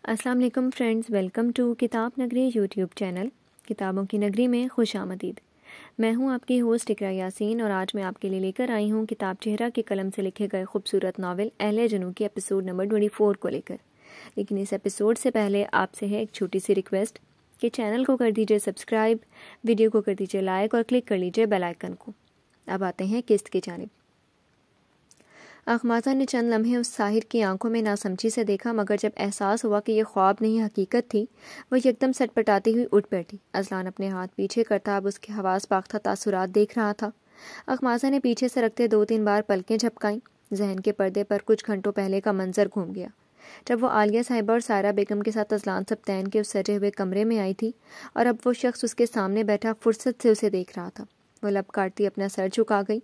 السلام علیکم friends, welcome to کتاب نگری یوٹیوب چینل۔ کتابوں کی نگری میں خوش آمدید۔ میں ہوں آپ کی ہوسٹ اقرا یاسین، اور آج میں آپ کے لیے لے کر آئی ہوں کتاب چہرہ کے قلم سے لکھے گئے خوبصورت ناول اہل جنوں کے ایپیسوڈ نمبر 24 کو لے کر۔ لیکن اس ایپیسوڈ سے پہلے آپ سے ہے ایک چھوٹی سی ریکویسٹ کہ چینل کو کر دیجیے سبسکرائب، ویڈیو کو کر دیجیے لائک اور کلک کر لیجیے بیل آئیکن کو۔ اب آتے ہیں قسط کی جانب۔ اخماسہ نے چند لمحے اس ساحر کی آنکھوں میں ناسمجھی سے دیکھا، مگر جب احساس ہوا کہ یہ خواب نہیں حقیقت تھی، وہ یکدم سٹ پٹاتی ہوئی اٹھ بیٹھی۔ اذلان اپنے ہاتھ پیچھے کرتا اب اس کے حواس باختہ تاثرات دیکھ رہا تھا۔ اخماسہ نے پیچھے سے رکھتے 2-3 بار پلکیں جھپکائیں۔ ذہن کے پردے پر کچھ گھنٹوں پہلے کا منظر گھوم گیا، جب وہ عالیہ صاحبہ اور سائرہ بیگم کے ساتھ اذلان سبتین کے اس سجے ہوئے کمرے میں آئی تھی، اور اب وہ شخص اس کے سامنے بیٹھا فرصت سے اسے دیکھ رہا تھا۔ وہ لب کاٹتی اپنا سر جھکا گئی،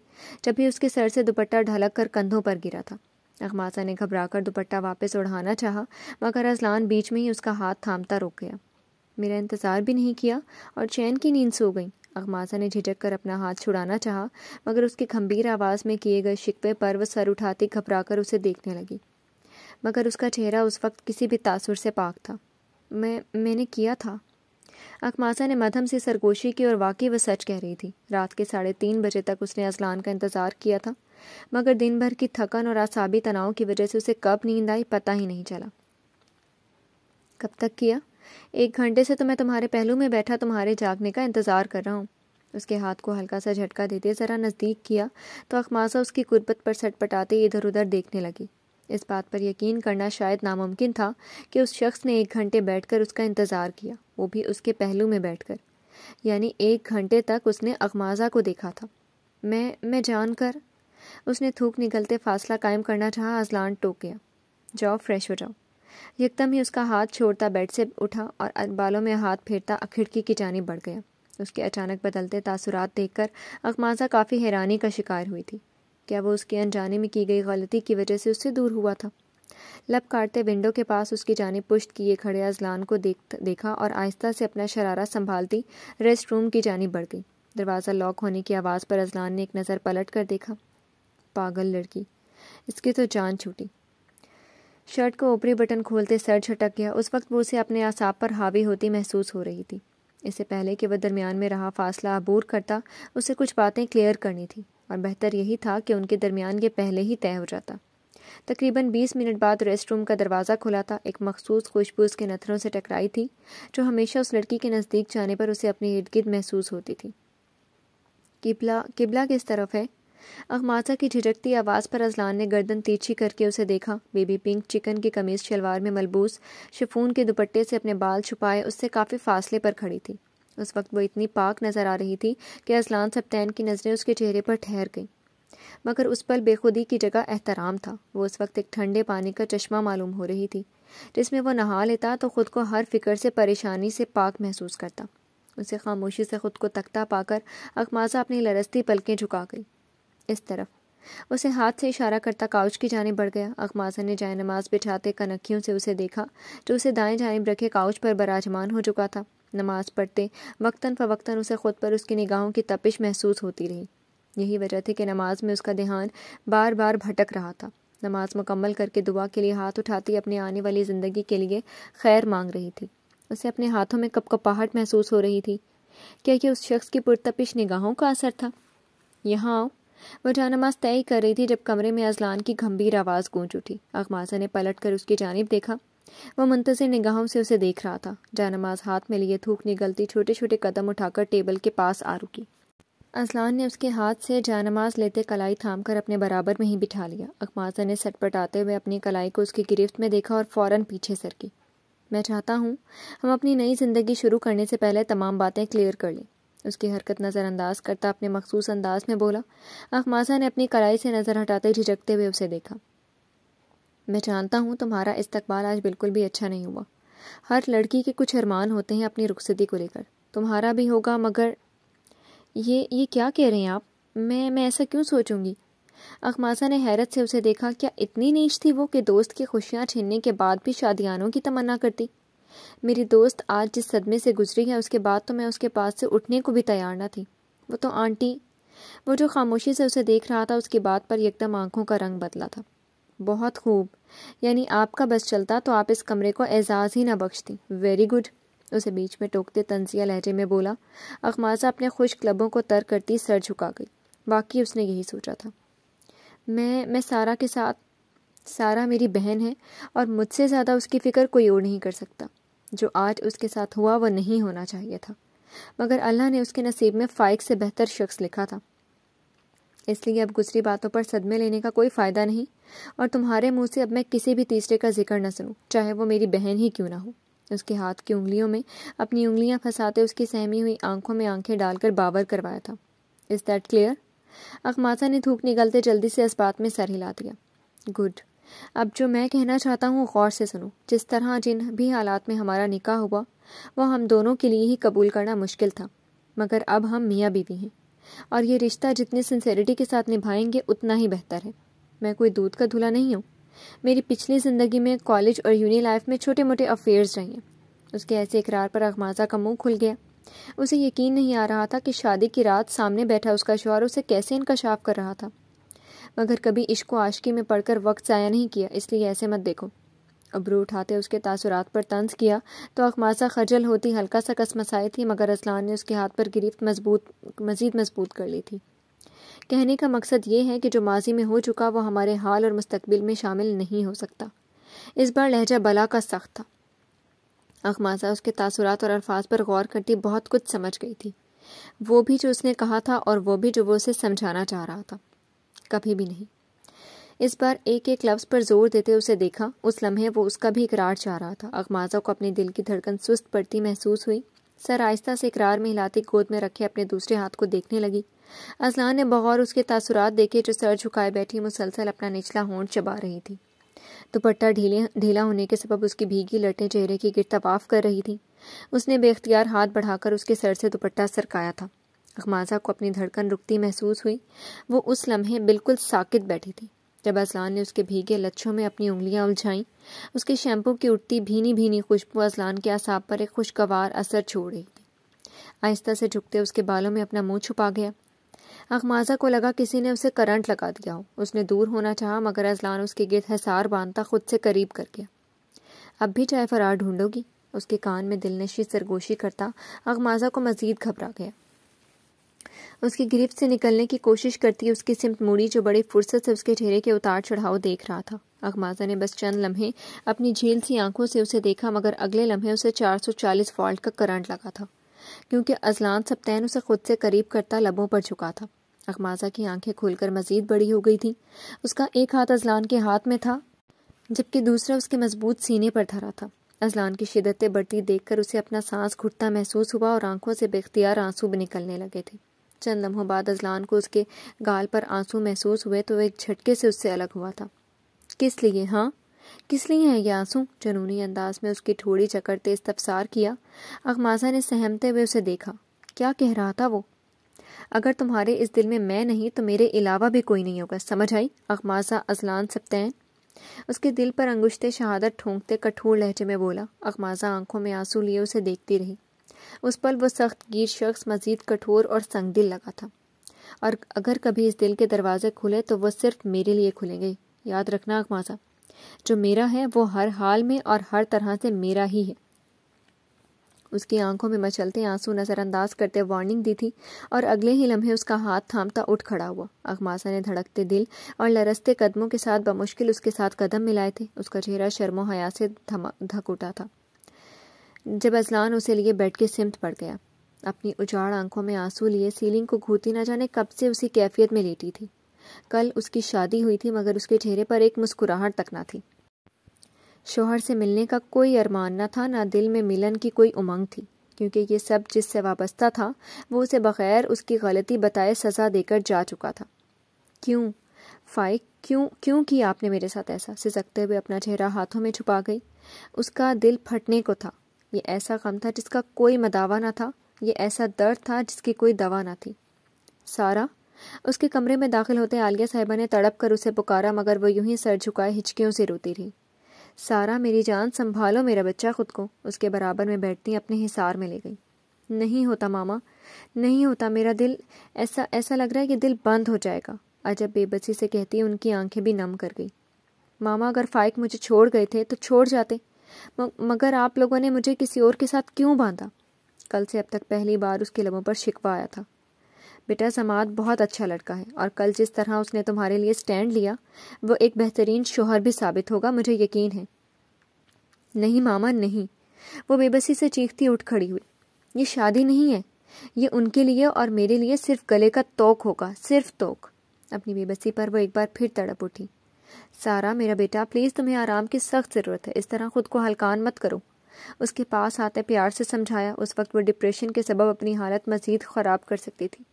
جب بھی اس کے سر سے دوپٹہ ڈھلک کر کندھوں پر گرا تھا۔ اخماسہ نے گھبرا کر دوپٹہ واپس اڑانا چاہا، مگر اذلان بیچ میں ہی اس کا ہاتھ تھامتا رک گیا۔ میرا انتظار بھی نہیں کیا اور چین کی نیند سو گئی۔ اخماسہ نے جھجک کر اپنا ہاتھ چھڑانا چاہا، مگر اس کی گھمبیر آواز میں کیے گئے شکوے پر وہ سر اٹھاتی گھبرا کر اسے دیکھنے لگی، مگر اس کا چہرہ اس وقت کسی بھی تاثر سے پاک تھا۔ میں نے کیا تھا۔ اخماسہ نے مدھم سی سرگوشی کی، اور واقعی وہ سچ کہہ رہی تھی۔ رات کے 3:30 بجے تک اس نے اذلان کا انتظار کیا تھا، مگر دن بھر کی تھکن اور اعصابی تناؤ کی وجہ سے اسے کب نیند آئی پتہ ہی نہیں چلا۔ کب تک کیا؟ 1 گھنٹے سے تو میں تمہارے پہلو میں بیٹھا تمہارے جاگنے کا انتظار کر رہا ہوں۔ اس کے ہاتھ کو ہلکا سا جھٹکا دیتے ذرا نزدیک کیا تو اخماسہ اس کی قربت پر سٹ پٹاتے ادھر ادھر دیکھنے لگی۔ اس بات پر یقین کرنا شاید ناممکن تھا کہ اس شخص نے 1 گھنٹے بیٹھ کر اس کا انتظار کیا، وہ بھی اس کے پہلو میں بیٹھ کر۔ یعنی 1 گھنٹے تک اس نے اخماسہ کو دیکھا تھا۔ میں جان کر اس نے تھوک نکلتے فاصلہ قائم کرنا چاہا۔ اذلان ٹوک گیا، جاؤ فریش ہو جاؤ۔ یکدم ہی اس کا ہاتھ چھوڑتا بیڈ سے اٹھا اور بالوں میں ہاتھ پھیرتا کھڑکی کی جانب بڑھ گیا۔ اس کے اچانک بدلتے تاثرات دیکھ کر اخماسہ کافی حیرانی کا شکار ہوئی تھی۔ کیا وہ اس کی انجانے میں کی گئی غلطی کی وجہ سے اس سے دور ہوا تھا؟ لب کاٹتے ونڈو کے پاس اس کی جانب پشت کیے کھڑے اذلان کو دیکھا اور آہستہ سے اپنا شرارہ سنبھالتی ریسٹ روم کی جانب بڑھ گئی۔ دروازہ لاک ہونے کی آواز پر اذلان نے ایک نظر پلٹ کر دیکھا۔ پاگل لڑکی، اس کی تو جان چھوٹی۔ شرٹ کو اوپری بٹن کھولتے سر جھٹک گیا۔ اس وقت وہ اسے اپنے اعصاب پر حاوی ہوتی محسوس ہو رہی تھی۔ اس سے پہلے کہ وہ درمیان میں رہا فاصلہ عبور کرتا، اسے کچھ باتیں کلیئر کرنی تھی، اور بہتر یہی تھا کہ ان کے درمیان یہ پہلے ہی طے ہو جاتا۔ تقریباً 20 منٹ بعد ریسٹ روم کا دروازہ کھلا تھا۔ ایک مخصوص خوشبو اس کے نتھروں سے ٹکرائی تھی، جو ہمیشہ اس لڑکی کے نزدیک جانے پر اسے اپنے ارد گرد محسوس ہوتی تھی۔ قبلہ کس طرف ہے؟ اخماسہ کی جھجکتی آواز پر اذلان نے گردن تیرچھی کر کے اسے دیکھا۔ بیبی پنک چکن کی قمیص شلوار میں ملبوس شفون کے دوپٹے سے اپنے بال چھپائے اس سے کافی فاصلے پر کھڑی تھی۔ اس وقت وہ اتنی پاک نظر آ رہی تھی کہ اذلان سبتین کی نظریں اس کے چہرے پر ٹھہر گئیں، مگر اس پل بے خودی کی جگہ احترام تھا۔ وہ اس وقت ایک ٹھنڈے پانی کا چشمہ معلوم ہو رہی تھی، جس میں وہ نہا لیتا تو خود کو ہر فکر سے پریشانی سے پاک محسوس کرتا۔ اسے خاموشی سے خود کو تکتا پا کر اخماسہ اپنی لرزتی پلکیں جھکا گئی۔ اس طرف اسے ہاتھ سے اشارہ کرتا کاؤچ کی جانب بڑھ گیا۔ اخماسہ نے جائے نماز بچھاتے کنکھیوں سے اسے دیکھا، جو اسے دائیں جانب رکھے کاؤچ پر براجمان ہو چکا تھا۔ نماز پڑھتے وقتاً فوقتاً اسے خود پر اس کی نگاہوں کی تپش محسوس ہوتی رہی۔ یہی وجہ تھی کہ نماز میں اس کا دھیان بار بار بھٹک رہا تھا۔ نماز مکمل کر کے دعا کے لیے ہاتھ اٹھاتی اپنی آنے والی زندگی کے لیے خیر مانگ رہی تھی۔ اسے اپنے ہاتھوں میں کپکپاہٹ محسوس ہو رہی تھی۔ کیا یہ اس شخص کی پرتپش نگاہوں کا اثر تھا؟ یہاں آؤ، وہ جانماز طے کر رہی تھی جب کمرے میں اذلان کی گھمبیر آواز گونج اٹھی۔ اخماسہ نے پلٹ کر اس کی جانب دیکھا۔ وہ منتظر نگاہوں سے اسے دیکھ رہا تھا۔ جانماز ہاتھ میں لیے تھوک نگلتی چھوٹے چھوٹے قدم اٹھا کر ٹیبل کے پاس آ رکی۔ اذلان نے اس کے ہاتھ سے جانماز لیتے کلائی تھام کر اپنے برابر میں ہی بٹھا لیا۔ اخماسہ نے سٹ پٹاتے ہوئے اپنی کلائی کو اس کی گرفت میں دیکھا اور فوراً پیچھے سرکی۔ میں چاہتا ہوں ہم اپنی نئی زندگی شروع کرنے سے پہلے تمام باتیں کلیئر کر لیں، اس کی حرکت نظر انداز کرتا اپنے مخصوص انداز میں بولا۔ اخماسہ نے اپنی کلائی سے نظر ہٹاتے جھجکتے ہوئے اسے دیکھا۔ میں جانتا ہوں تمہارا استقبال آج بالکل بھی اچھا نہیں ہوا۔ ہر لڑکی کے کچھ ارمان ہوتے ہیں اپنی رخصتی کو لے کر، تمہارا بھی ہوگا، مگر یہ کیا کہہ رہے ہیں آپ؟ میں ایسا کیوں سوچوں گی؟ اخماسہ نے حیرت سے اسے دیکھا۔ کیا اتنی نیچ تھی وہ کہ دوست کی خوشیاں چھیننے کے بعد بھی شادیانوں کی تمنا کرتی؟ میری دوست آج جس صدمے سے گزری ہے، اس کے بعد تو میں اس کے پاس سے اٹھنے کو بھی تیار نہ تھی۔ وہ تو آنٹی، وہ جو خاموشی سے اسے دیکھ رہا تھا، اس کی بات پر یکدم آنکھوں کا رنگ بدلا تھا۔ بہت خوب، یعنی آپ کا بس چلتا تو آپ اس کمرے کو اعزاز ہی نہ بخشتی۔ ویری گڈ، اسے بیچ میں ٹوکتے طنزیہ لہجے میں بولا۔ اخماسہ اپنے خشک لبوں کو تر کرتی سر جھکا گئی۔ واقعی اس نے یہی سوچا تھا۔ میں سارا کے ساتھ، سارا میری بہن ہے اور مجھ سے زیادہ اس کی فکر کوئی اور نہیں کر سکتا۔ جو آج اس کے ساتھ ہوا وہ نہیں ہونا چاہیے تھا، مگر اللہ نے اس کے نصیب میں فائق سے بہتر شخص لکھا تھا۔ اس لیے اب گزری باتوں پر صدمے لینے کا کوئی فائدہ نہیں، اور تمہارے منہ سے اب میں کسی بھی تیسرے کا ذکر نہ سنوں، چاہے وہ میری بہن ہی کیوں نہ ہو۔ اس کے ہاتھ کی انگلیوں میں اپنی انگلیاں پھنساتے اس کی سہمی ہوئی آنکھوں میں آنکھیں ڈال کر باور کروایا تھا۔ Is that clear? اخماسہ نے تھوک نگلتے جلدی سے اس بات میں سر ہلا دیا۔ گڈ، اب جو میں کہنا چاہتا ہوں غور سے سنو۔ جس طرح جن بھی حالات میں ہمارا نکاح ہوا وہ ہم دونوں کے لیے ہی قبول کرنا مشکل تھا، مگر اب ہم میاں بیوی ہیں، اور یہ رشتہ جتنی سنسیریٹی کے ساتھ نبھائیں گے اتنا ہی بہتر ہے۔ میں کوئی دودھ کا دھلا نہیں ہوں۔ میری پچھلی زندگی میں کالج اور یونی لائف میں چھوٹے موٹے افیئرز رہے ہیں۔ اس کے ایسے اقرار پر اخماسہ کا منہ کھل گیا۔ اسے یقین نہیں آ رہا تھا کہ شادی کی رات سامنے بیٹھا اس کا شوہر اسے کیسے انکشاف کر رہا تھا، مگر کبھی عشق و عاشقی میں پڑھ کر وقت ضائع نہیں کیا، اس لیے ایسے مت دیکھو۔ ابرو اٹھاتے اس کے تاثرات پر طنز کیا تو اخماسہ خجل ہوتی ہلکا سا کسمسائی تھی، مگر اصلان نے اس کے ہاتھ پر گرفت مزید مضبوط کر لی تھی۔ کہنے کا مقصد یہ ہے کہ جو ماضی میں ہو چکا وہ ہمارے حال اور مستقبل میں شامل نہیں ہو سکتا۔ اس بار لہجہ بلا کا سخت تھا۔ اخماسہ اس کے تاثرات اور الفاظ پر غور کرتی بہت کچھ سمجھ گئی تھی، وہ بھی جو اس نے کہا تھا اور وہ بھی جو وہ اسے سمجھانا چاہ رہا تھا۔ کبھی بھی نہیں۔ اس بار ایک ایک لفظ پر زور دیتے اسے دیکھا۔ اس لمحے وہ اس کا بھی اقرار چاہ رہا تھا۔ اخماسہ کو اپنے دل کی دھڑکن سست پڑتی محسوس ہوئی۔ سر آہستہ سے اقرار میں ہلاتی گود میں رکھے اپنے دوسرے ہاتھ کو دیکھنے لگی۔ اذلان نے بغور اس کے تاثرات دیکھے جو سر جھکائے بیٹھی مسلسل اپنا نچلا ہونٹ چبا رہی تھی۔ دوپٹہ ڈھیلا ہونے کے سبب اس کی بھیگی لٹیں چہرے کی گرد طواف کر رہی تھیں۔ اس نے بے اختیار ہاتھ بڑھا کر اس کے سر سے دوپٹہ سرکایا تھا۔ اخماسہ کو اپنی دھڑکن رکتی محسوس ہوئی۔ وہ اس لمحے بالکل ساکت بیٹھی تھی جب اذلان نے اس کے بھیگے لچھوں میں اپنی انگلیاں الجھائیں۔ اس کے شیمپو کی اٹھتی بھینی بھینی خوشبو اذلان کے اعصاب پر ایک خوشگوار اثر چھوڑ رہی تھی۔ آہستہ سے جھکتے اس کے بالوں میں اپنا منہ چھپا گیا۔ اخماسہ کو لگا کسی نے اسے کرنٹ لگا دیا ہو۔ اس نے دور ہونا چاہا، مگر اذلان اس کے گرد حصار باندھتا خود سے قریب کر گیا۔ اب بھی چائے فرار ڈھونڈو گی؟ اس کے کان میں دلنشی سرگوشی کرتا اخماسہ کو مزید گھبرا گیا۔ اس کی گرفت سے نکلنے کی کوشش کرتی اس کی سمت موڑی جو بڑی فرصت سے اس کے چہرے کے اتار چڑھاؤ دیکھ رہا تھا۔ اخماسہ نے بس چند لمحے اپنی جھیل سی آنکھوں سے اسے دیکھا، مگر اگلے لمحے اسے 440 وولٹ کا کرنٹ لگا تھا، کیونکہ اذلان سبتین اسے خود سے قریب کرتا لبوں پر جھکا تھا۔ اخماسہ کی آنکھیں کھل کر مزید بڑی ہو گئی تھیں۔ اس کا ایک ہاتھ اذلان کے ہاتھ میں تھا جبکہ دوسرا اس کے مضبوط سینے پر دھرا تھا۔ اذلان کی شدتیں بڑھتی دیکھ کر اسے اپنا سانس گھٹتا محسوس ہوا اور آنکھوں سے بے اختیار آنسو بھی نکلنے لگے تھے۔ چند لمحوں بعد اذلان کو اس کے گال پر آنسو محسوس ہوئے تو وہ ایک جھٹکے سے اس سے الگ ہوا تھا۔ کس لیے؟ ہاں کس لیے ہیں یہ آنسو؟ جنونی انداز میں اس کی ٹھوڑی چکرتے استفسار کیا۔ اخماسہ نے سہمتے ہوئے اسے دیکھا۔ کیا کہہ رہا تھا وہ؟ اگر تمہارے اس دل میں میں نہیں تو میرے علاوہ بھی کوئی نہیں ہوگا، سمجھ آئی؟ اخماسہ اذلان سبتین اس کے دل پر انگشتے شہادت ٹھونکتے کٹھور لہجے میں بولا۔ اخماسہ آنکھوں میں آنسو لیے اسے دیکھتی رہی۔ اس پل وہ سخت گیر شخص مزید کٹھور اور سنگ دل لگا تھا، اور اگر کبھی اس دل کے دروازے کھلے تو وہ صرف میرے لیے کھلیں گے۔ یاد رکھنا اخماسہ، جو میرا ہے وہ ہر حال میں اور ہر طرح سے میرا ہی ہے۔ اس کی آنکھوں میں مچلتے آنسو نظر انداز کرتے وارننگ دی تھی، اور اگلے ہی لمحے اس کا ہاتھ تھامتا اٹھ کھڑا ہوا۔ اخماسہ نے دھڑکتے دل اور لرزتے قدموں کے ساتھ بمشکل اس کے ساتھ قدم ملائے تھے۔ اس کا چہرہ شرم و حیا سے دھک اٹھا تھا جب اذلان اسے لیے بیڈ کے سمت پڑ گیا۔ اپنی اجاڑ آنکھوں میں آنسو لیے سیلنگ کو گھوتی نہ جانے کب سے اسی کیفیت میں لیٹی تھی۔ کل اس کی شادی ہوئی تھی، مگر اس کے چہرے پر ایک مسکراہٹ تک نہ تھی۔ شوہر سے ملنے کا کوئی ارمان نہ تھا، نہ دل میں ملن کی کوئی امنگ تھی، کیونکہ یہ سب جس سے وابستہ تھا وہ اسے بغیر اس کی غلطی بتائے سزا دے کر جا چکا تھا۔ کیوں فائق، کیوں کیا آپ نے میرے ساتھ ایسا؟ سسکتے ہوئے اپنا چہرہ ہاتھوں میں چھپا گئی۔ اس کا دل پھٹنے کو تھا۔ یہ ایسا غم تھا جس کا کوئی مداوا نہ تھا، یہ ایسا درد تھا جس کی کوئی دوا نہ تھی۔ سارا! اس کے کمرے میں داخل ہوتے عالیہ صاحبہ نے تڑپ کر اسے پکارا، مگر وہ یوں ہی سر جھکائے ہچکیوں سے روتی رہی۔ سارا میری جان، سنبھالو میرا بچہ خود کو۔ اس کے برابر میں بیٹھتی اپنے حصار میں لے گئی۔ نہیں ہوتا ماما، نہیں ہوتا، میرا دل ایسا لگ رہا ہے کہ دل بند ہو جائے گا۔ عجب بے بسی سے کہتی ان کی آنکھیں بھی نم کر گئی۔ ماما اگر فائق مجھے چھوڑ گئے تھے تو چھوڑ جاتے، مگر آپ لوگوں نے مجھے کسی اور کے ساتھ کیوں باندھا؟ کل سے اب تک پہلی بار اس کے لبوں پر شکوہ آیا تھا۔ بیٹا سماعت بہت اچھا لڑکا ہے، اور کل جس طرح اس نے تمہارے لیے سٹینڈ لیا وہ ایک بہترین شوہر بھی ثابت ہوگا، مجھے یقین ہے۔ نہیں ماما نہیں، وہ بے بسی سے چیختی اٹھ کھڑی ہوئی۔ یہ شادی نہیں ہے، یہ ان کے لیے اور میرے لیے صرف گلے کا توق ہوگا، صرف توق۔ اپنی بے بسی پر وہ ایک بار پھر تڑپ اٹھی۔ سارا میرا بیٹا، پلیز تمہیں آرام کی سخت ضرورت ہے، اس طرح خود کو ہلکان مت کرو۔ اس کے پاس آتے پیار سے سمجھایا۔ اس وقت وہ ڈپریشن کے سبب اپنی حالت مزید خراب کر سکتی تھی۔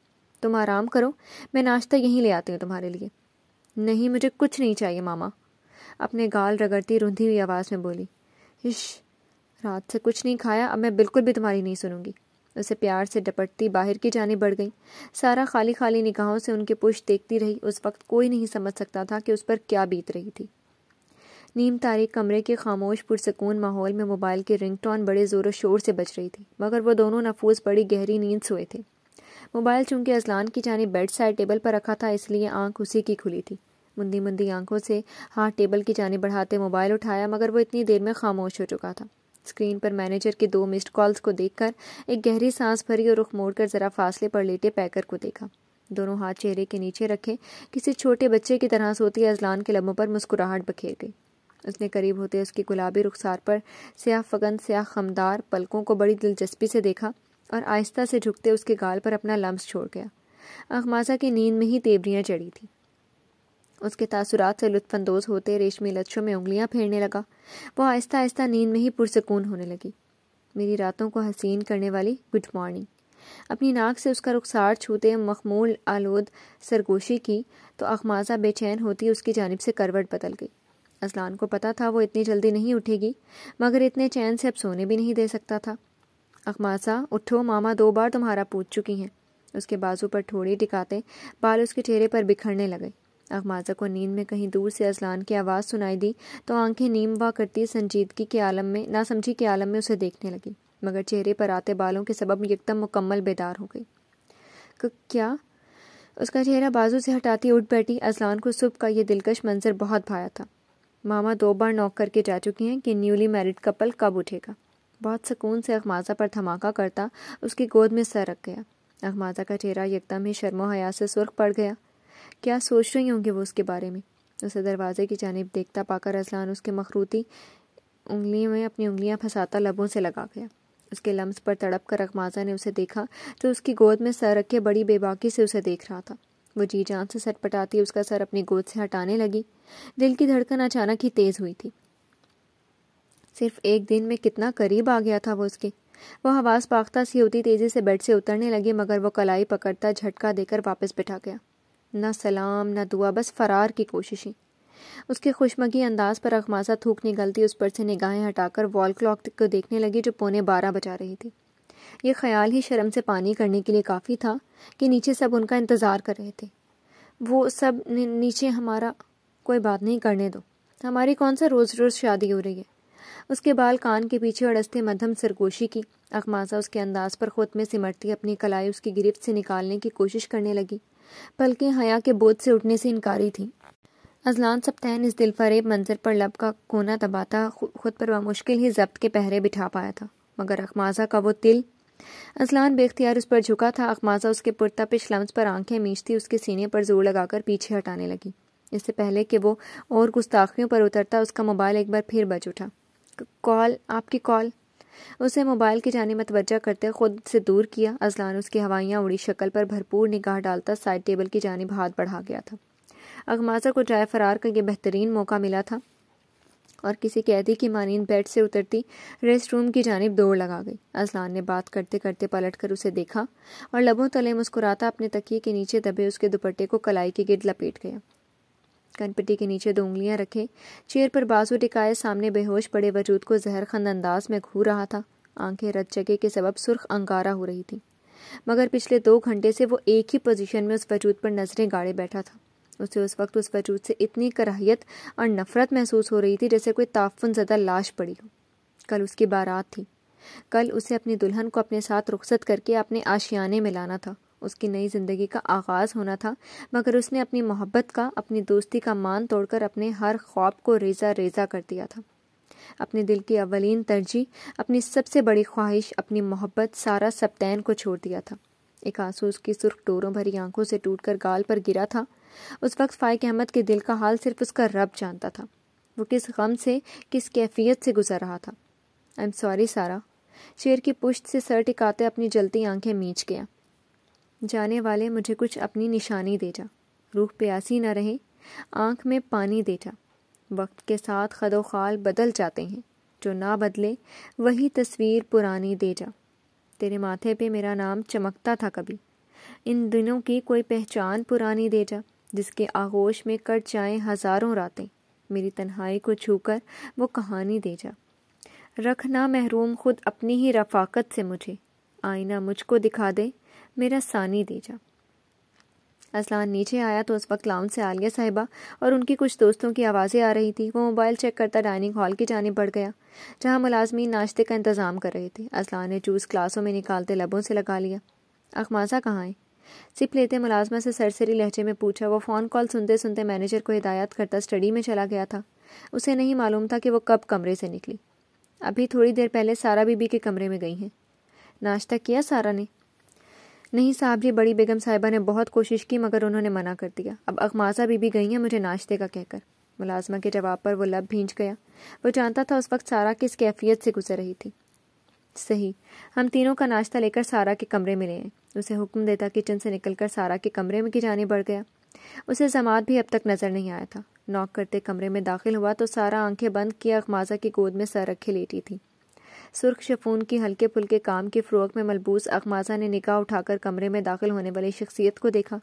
تم آرام کرو، میں ناشتہ یہیں لے آتی ہوں تمہارے لیے۔ نہیں، مجھے کچھ نہیں چاہیے ماما، اپنے گال رگڑتی روندھی ہوئی آواز میں بولی۔ رات سے کچھ نہیں کھایا، اب میں بالکل بھی تمہاری نہیں سنوں گی۔ اسے پیار سے ڈپٹتی باہر کی جانب بڑھ گئی۔ سارا خالی خالی نگاہوں سے ان کے پشت دیکھتی رہی۔ اس وقت کوئی نہیں سمجھ سکتا تھا کہ اس پر کیا بیت رہی تھی۔ نیم تاریک کمرے کے خاموش پرسکون ماحول میں موبائل کی رنگ ٹون بڑے زور و شور سے بج رہی تھی، مگر وہ دونوں نفوس بڑی گہری نیند سوئے تھے۔ موبائل چونکہ اذلان کی جانب بیڈ سائڈ ٹیبل پر رکھا تھا، اس لیے آنکھ اسی کی کھلی تھی۔ مندی مندی آنکھوں سے ہاتھ ٹیبل کی جانب بڑھاتے موبائل اٹھایا، مگر وہ اتنی دیر میں خاموش ہو چکا تھا۔ اسکرین پر مینیجر کے 2 مسڈ کالز کو دیکھ کر ایک گہری سانس بھری اور رخ موڑ کر ذرا فاصلے پر لیٹے پیکر کو دیکھا۔ دونوں ہاتھ چہرے کے نیچے رکھے کسی چھوٹے بچے کی طرح سوتی اذلان کے لبوں پر مسکراہٹ بکھیر گئی۔ اس نے قریب ہوتے اس کی گلابی رخسار پر سیاہ فگن سیاہ خمدار پلکوں کو بڑی دلچسپی سے دیکھا اور آہستہ سے جھکتے اس کے گال پر اپنا لمس چھوڑ گیا۔ اخماسا کی نیند میں ہی تیوریاں چڑھی تھیں۔ اس کے تاثرات سے لطف اندوز ہوتے ریشمی لچھوں میں انگلیاں پھیرنے لگا۔ وہ آہستہ آہستہ نیند میں ہی پرسکون ہونے لگی۔ میری راتوں کو حسین کرنے والی گڈ مارننگ۔ اپنی ناک سے اس کا رخسار چھوتے مخمول آلود سرگوشی کی تو اخماسا بے چین ہوتی اس کی جانب سے کروٹ بدل گئی۔ اذلان کو پتا تھا وہ اتنی جلدی نہیں اٹھے گی، مگر اتنے چین سے اب سونے بھی نہیں دے سکتا تھا۔ اخماسا اٹھو، ماما 2 بار تمہارا پوچھ چکی ہیں۔ اس کے بازو پر ٹھوڑی ٹکاتے بال اس کے چہرے پر بکھرنے لگے۔ اخماسا کو نیند میں کہیں دور سے اذلان کی آواز سنائی دی تو آنکھیں نیم وا کرتی سنجیدگی کے عالم میں ناسمجھی کے عالم میں اسے دیکھنے لگی، مگر چہرے پر آتے بالوں کے سبب یکدم مکمل بیدار ہو گئی۔ کیا؟ اس کا چہرہ بازو سے ہٹاتی اٹھ بیٹھی۔ اذلان کو صبح کا یہ دلکش منظر بہت بھایا تھا۔ ماما 2 بار نوک کر کے جا چکی ہیں کہ نیولی میرڈ کپل کب اٹھے گا۔ بہت سکون سے اخماسا پر دھماکہ کرتا اس کی گود میں سر رکھ گیا۔ اخماسا کا چہرہ یکدم ہی شرم و حیا سے سرخ پڑ گیا۔ کیا سوچ رہی ہوں گے وہ اس کے بارے میں؟ اسے دروازے کی جانب دیکھتا پا کر اذلان اس کے مخروطی انگلیوں میں اپنی انگلیاں پھنساتا لبوں سے لگا گیا۔ اس کے لمس پر تڑپ کر اخماسا نے اسے دیکھا جو اس کی گود میں سر رکھے بڑی بے باکی سے اسے دیکھ رہا تھا۔ وہ جی جان سے سٹ پٹاتی اس کا سر اپنی گود سے ہٹانے لگی۔ دل کی دھڑکن اچانک ہی تیز ہوئی تھی۔ صرف ایک دن میں کتنا قریب آ گیا تھا وہ اس کے۔ وہ حواس باختہ سی ہوتی تیزی سے بیڈ سے اترنے لگی، مگر وہ کلائی پکڑتا جھٹکا دے کر واپس بٹھا گیا۔ نہ سلام نہ دعا، بس فرار کی کوششیں۔ اس کے خوشمگی انداز پر اخماسا تھوک نگلتی اس پر سے نگاہیں ہٹا کر وال کلاک کو دیکھنے لگی جو 11:15 بجا رہی تھی۔ یہ خیال ہی شرم سے پانی کرنے کے لیے کافی تھا کہ نیچے سب ان کا انتظار کر رہے تھے۔ وہ سب نیچے ہمارا کوئی بات نہیں، کرنے دو، ہماری کون سا روز روز شادی ہو رہی ہے۔ اس کے بال کان کے پیچھے اڑستے مدھم سرگوشی کی۔ اخماسا اس کے انداز پر خود میں سمٹتی اپنی کلائی اس کی گرفت سے نکالنے کی کوشش کرنے لگی۔ پلکیں حیا کے بوجھ سے اٹھنے سے انکاری تھیں۔ اذلان سبتین اس دل فریب منظر پر لب کا کونا دباتا خود پر بمشکل ہی ضبط کے پہرے بٹھا پایا تھا، مگر اخماسا کا وہ دل۔ اذلان بے اختیار اس پر جھکا تھا۔ اخماسا اس کے پرتپش لمس پر آنکھیں میچتی اس کے سینے پر زور لگا کر پیچھے ہٹانے لگی۔ اس سے پہلے کہ وہ اور گستاخیوں پر اترتا اس کا موبائل ایک بار پھر بج اٹھا۔ کال، آپ کی کال۔ اسے موبائل کی جانب متوجہ کرتے خود سے دور کیا۔ اذلان اس کی ہوائیاں اڑی شکل پر بھرپور نگاہ ڈالتا سائڈ ٹیبل کی جانب ہاتھ بڑھا گیا تھا۔ اخماسا کو جائے فرار کا یہ بہترین موقع ملا تھا اور کسی قیدی کی مانند بیڈ سے اترتی ریسٹ روم کی جانب دوڑ لگا گئی۔ اذلان نے بات کرتے کرتے پلٹ کر اسے دیکھا اور لبوں تلے مسکراتا اپنے تکیے کے نیچے دبے اس کے دوپٹے کو کلائی کے گرد لپیٹ گیا۔ کن پٹی کے نیچے 2 انگلیاں رکھے چیئر پر بازو ٹکائے سامنے بے ہوش پڑے وجود کو زہر خند انداز میں گھور رہا تھا۔ آنکھیں رت جگے کے سبب سرخ انگارہ ہو رہی تھیں، مگر پچھلے 2 گھنٹے سے وہ ایک ہی پوزیشن میں اس وجود پر نظریں گاڑے بیٹھا تھا۔ اسے اس وقت اس وجود سے اتنی کراہیت اور نفرت محسوس ہو رہی تھی جیسے کوئی تعفن زدہ لاش پڑی ہو۔ کل اس کی بارات تھی۔ کل اسے اپنی دلہن کو اپنے ساتھ رخصت کر کے اپنے آشیانے میں لانا تھا، اس کی نئی زندگی کا آغاز ہونا تھا، مگر اس نے اپنی محبت کا، اپنی دوستی کا مان توڑ کر اپنے ہر خواب کو ریزہ ریزہ کر دیا تھا۔ اپنے دل کی اولین ترجیح، اپنی سب سے بڑی خواہش، اپنی محبت سارا سبتین کو چھوڑ دیا تھا۔ ایک آنسو اس کی سرخ ڈوروں بھری آنکھوں سے ٹوٹ کر گال پر گرا تھا۔ اس وقت فائق احمد کے دل کا حال صرف اس کا رب جانتا تھا۔ وہ کس غم سے، کس کیفیت سے گزر رہا تھا۔ I'm sorry سارا۔ چیئر کی پشت سے سر ٹکاتے اپنی جلتی آنکھیں میچ گیا۔ جانے والے مجھے کچھ اپنی نشانی دے جا، روح پیاسی نہ رہے، آنکھ میں پانی دے جا۔ وقت کے ساتھ خد و خال بدل جاتے ہیں، جو نہ بدلے وہی تصویر پرانی دے جا۔ تیرے ماتھے پہ میرا نام چمکتا تھا کبھی، ان دنوں کی کوئی پہچان پرانی دے جا، جس کے آغوش میں کٹ جائیں ہزاروں راتیں۔ میری تنہائی کو چھو کر وہ کہانی دے جا۔ رکھنا محروم خود اپنی ہی رفاقت سے مجھے، آئینہ مجھ کو دکھا دے، میرا ثانی دے جا۔ اذلان نیچے آیا تو اس وقت لاؤنج سے عالیہ صاحبہ اور ان کی کچھ دوستوں کی آوازیں آ رہی تھی۔ وہ موبائل چیک کرتا ڈائننگ ہال کی جانب بڑھ گیا، جہاں ملازمین ناشتے کا انتظام کر رہے تھے۔ اذلان نے جوس گلاسوں میں نکالتے لبوں سے لگا لیا۔ اخماسہ کہاں ہے؟ سپ لیتے ملازمہ سے سرسری لہجے میں پوچھا۔ وہ فون کال سنتے سنتے مینیجر کو ہدایت کرتا اسٹڈی میں چلا گیا تھا۔ اسے نہیں معلوم تھا کہ وہ کب کمرے سے نکلی۔ ابھی تھوڑی دیر پہلے سارا بی بی کے کمرے میں گئی ہیں۔ ناشتہ کیا سارا نے؟ نہیں صاحب جی، بڑی بیگم صاحبہ نے بہت کوشش کی مگر انہوں نے منع کر دیا۔ اب اخماسہ بی بی گئی ہیں مجھے ناشتے کا کہہ کر۔ ملازمہ کے جواب پر وہ لب بھینچ گیا۔ وہ جانتا تھا اس وقت سارا کس کیفیت سے گزر رہی تھی۔ صحیح، ہم تینوں کا ناشتہ لے کر سارا کے کمرے میں لے آئے۔ اسے حکم دیتا کچن سے نکل کر سارا کے کمرے میں کی جانب بڑھ گیا۔ اسے ضماد بھی اب تک نظر نہیں آیا تھا۔ نوک کرتے کمرے میں داخل ہوا تو سارا آنکھیں بند کیے اخماسہ کی گود میں سر رکھے لیٹی تھی۔ سرخ شفون کی ہلکے پھلکے کام کی فروک میں ملبوس اخماسہ نے نگاہ اٹھا کر کمرے میں داخل ہونے والی شخصیت کو دیکھا۔